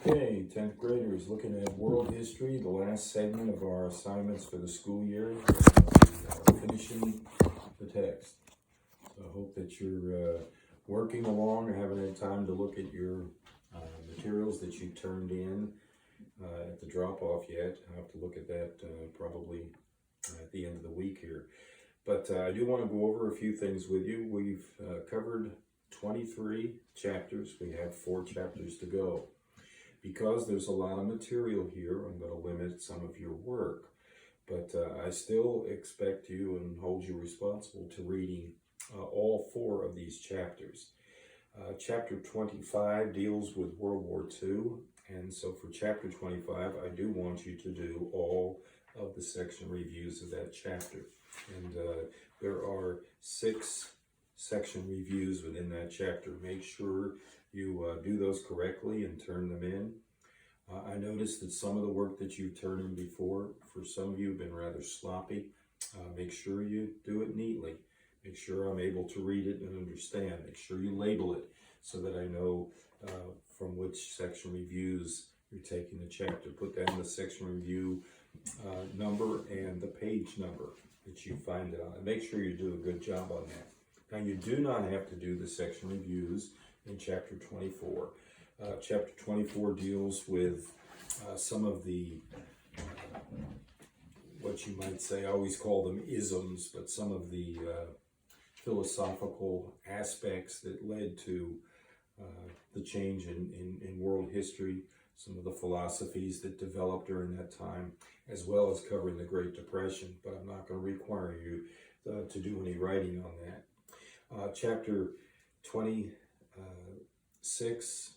Okay, 10th graders looking at world history, the last segment of our assignments for the school year, finishing the text. So I hope that you're working along or haven't had time to look at your materials that you turned in at the drop-off yet. I have to look at that probably at the end of the week here. But I do want to go over a few things with you. We've covered 23 chapters. We have 4 chapters to go. Because there's a lot of material here, I'm going to limit some of your work. But I still expect you and hold you responsible to reading all 4 of these chapters. Chapter 25 deals with World War II. And so for chapter 25, I do want you to do all of the section reviews of that chapter. And there are 6 section reviews within that chapter. Make sure you do those correctly and turn them in. I noticed that some of the work that you've turned in before, for some of you, have been rather sloppy. Make sure you do it neatly. Make sure I'm able to read it and understand. Make sure you label it so that I know from which section reviews you're taking the chapter. Put down the section review number and the page number that you find it on. And make sure you do a good job on that. Now, you do not have to do the section reviews in chapter 24. Chapter 24 deals with some of the, what you might say, I always call them isms, but some of the philosophical aspects that led to the change in world history, some of the philosophies that developed during that time, as well as covering the Great Depression, but I'm not going to require you to do any writing on that. Chapter 26,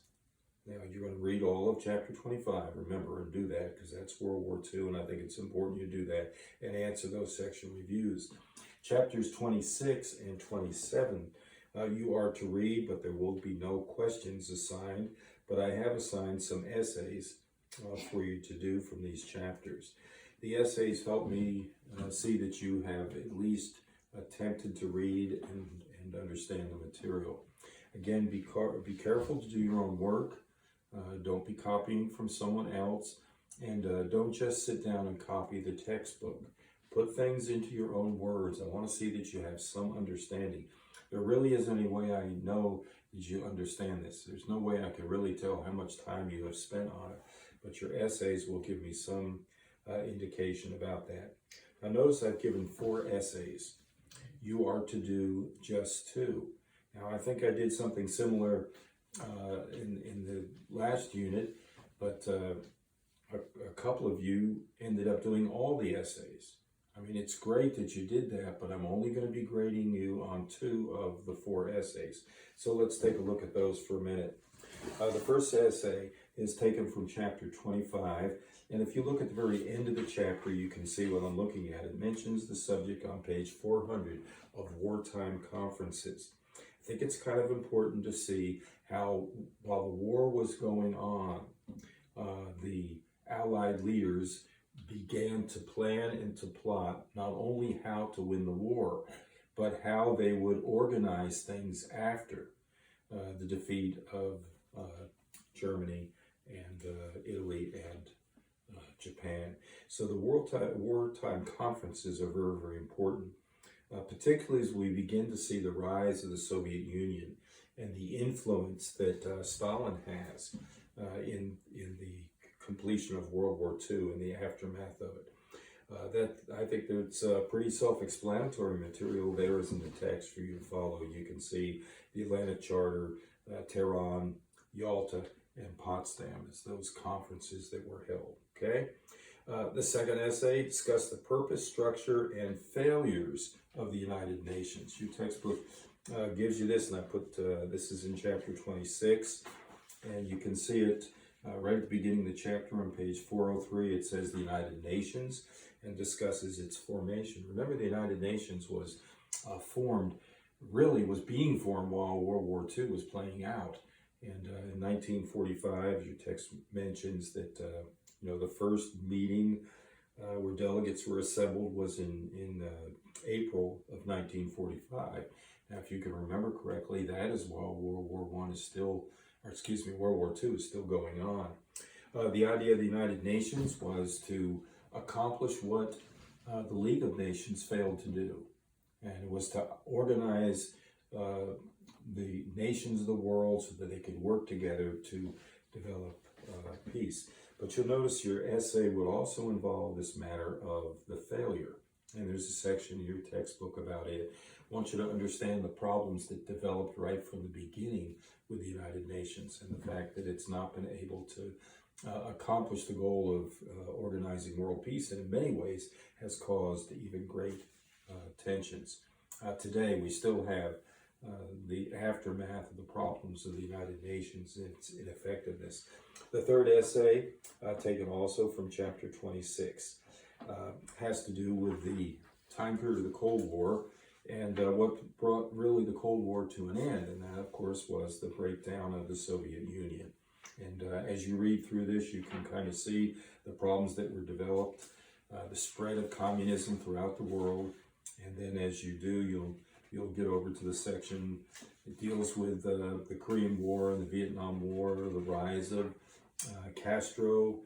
now you're going to read all of chapter 25, remember, and do that because that's World War II, and I think it's important you do that and answer those section reviews. Chapters 26 and 27, you are to read, but there will be no questions assigned, but I have assigned some essays for you to do from these chapters. The essays help me see that you have at least attempted to read and understand the material. Again, be careful to do your own work. Don't be copying from someone else, and don't just sit down and copy the textbook. Put things into your own words. I want to see that you have some understanding. There really isn't any way I know that you understand this. There's no way I can really tell how much time you have spent on it, but your essays will give me some indication about that. Now notice I've given 4 essays. You are to do just 2. Now I think I did something similar in the last unit, but a couple of you ended up doing all the essays. I mean, it's great that you did that, but I'm only going to be grading you on 2 of the 4 essays. So let's take a look at those for a minute. The first essay is taken from chapter 25, and if you look at the very end of the chapter, you can see what I'm looking at. It mentions the subject on page 400 of Wartime Conferences. I think it's kind of important to see how, while the war was going on, the Allied leaders began to plan and to plot not only how to win the war, but how they would organize things after the defeat of Germany and Italy and Japan. So the wartime conferences are very, very important, particularly as we begin to see the rise of the Soviet Union and the influence that Stalin has in the completion of World War II and the aftermath of it. I think that's pretty self-explanatory material there is in the text for you to follow. You can see the Atlanta Charter, Tehran, Yalta, and Potsdam as those conferences that were held. Okay. The second essay discussed the purpose, structure, and failures of the United Nations. Your textbook gives you this, and I put this is in chapter 26, and you can see it right at the beginning of the chapter on page 403. It says the United Nations and discusses its formation. Remember, the United Nations was being formed while World War II was playing out. And in 1945, your text mentions that the first meeting where delegates were assembled was in April of 1945. Now, if you can remember correctly, that is while World War I is still World War II is still going on. The idea of the United Nations was to accomplish what the League of Nations failed to do, and it was to organize the nations of the world so that they could work together to develop peace. But you'll notice your essay will also involve this matter of the failure, and there's a section in your textbook about it. I want you to understand the problems that developed right from the beginning with the United Nations and the fact that it's not been able to accomplish the goal of organizing world peace, and in many ways has caused even great tensions. Today we still have the aftermath of the problems of the United Nations and its ineffectiveness. The third essay, taken also from chapter 26, has to do with the time period of the Cold War and what brought really the Cold War to an end, and that of course was the breakdown of the Soviet Union. And as you read through this, you can kind of see the problems that were developed, the spread of communism throughout the world, and then as you do, you'll get over to the section that deals with the Korean War and the Vietnam War, the rise of Castro,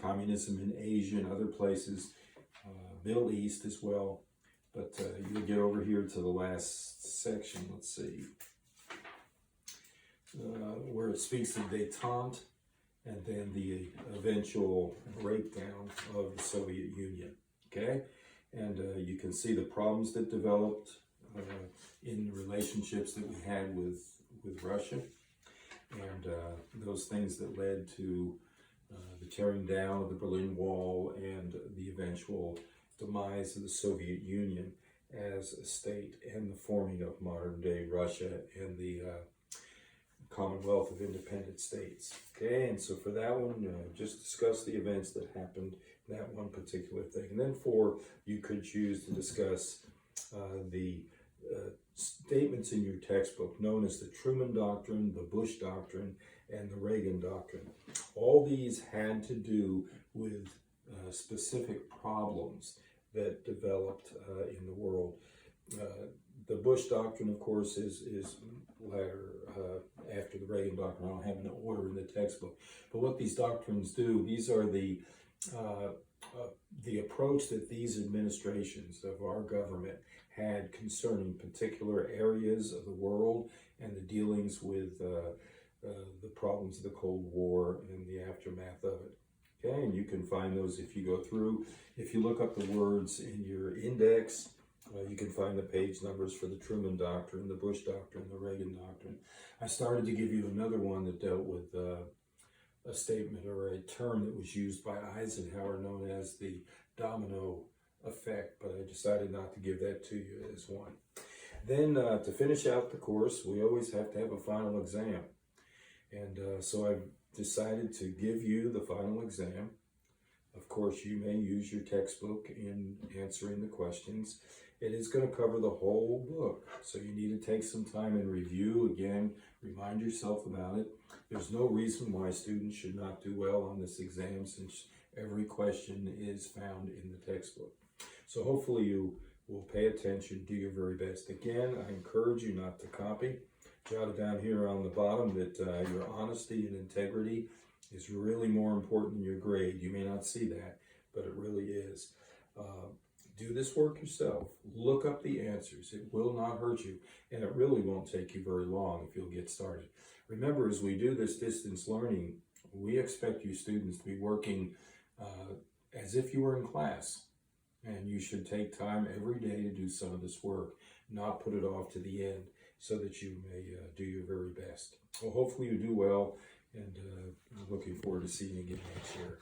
communism in Asia and other places, Middle East as well. But you'll get over here to the last section, let's see, where it speaks of détente and then the eventual breakdown of the Soviet Union, okay? And you can see the problems that developed in the relationships that we had with Russia, and those things that led to the tearing down of the Berlin Wall and the eventual demise of the Soviet Union as a state and the forming of modern-day Russia and the Commonwealth of Independent States. Okay, and so for that one, just discuss the events that happened in that one particular thing. And then 4, you could choose to discuss the statements in your textbook known as the Truman Doctrine, the Bush Doctrine, and the Reagan Doctrine. All these had to do with specific problems that developed in the world. The Bush Doctrine, of course, is later after the Reagan Doctrine. I don't have an order in the textbook. But what these doctrines do, these are the approach that these administrations of our government had concerning particular areas of the world and the dealings with the problems of the Cold War and the aftermath of it. Okay, and you can find those if you go through. If you look up the words in your index, you can find the page numbers for the Truman Doctrine, the Bush Doctrine, the Reagan Doctrine. I started to give you another one that dealt with a statement or a term that was used by Eisenhower known as the Domino Effect, but I decided not to give that to you as one. Then to finish out the course, we always have to have a final exam. And so I've decided to give you the final exam. Of course, you may use your textbook in answering the questions. It is going to cover the whole book, so you need to take some time and review. Again, remind yourself about it. There's no reason why students should not do well on this exam since every question is found in the textbook. So hopefully you will pay attention, do your very best. Again, I encourage you not to copy. Jot it down here on the bottom that your honesty and integrity is really more important than your grade. You may not see that, but it really is. Do this work yourself. Look up the answers. It will not hurt you, and it really won't take you very long if you'll get started. Remember, as we do this distance learning, we expect you students to be working as if you were in class, and you should take time every day to do some of this work, not put it off to the end, so that you may do your very best. Well, hopefully you do well, and I'm looking forward to seeing you again next year.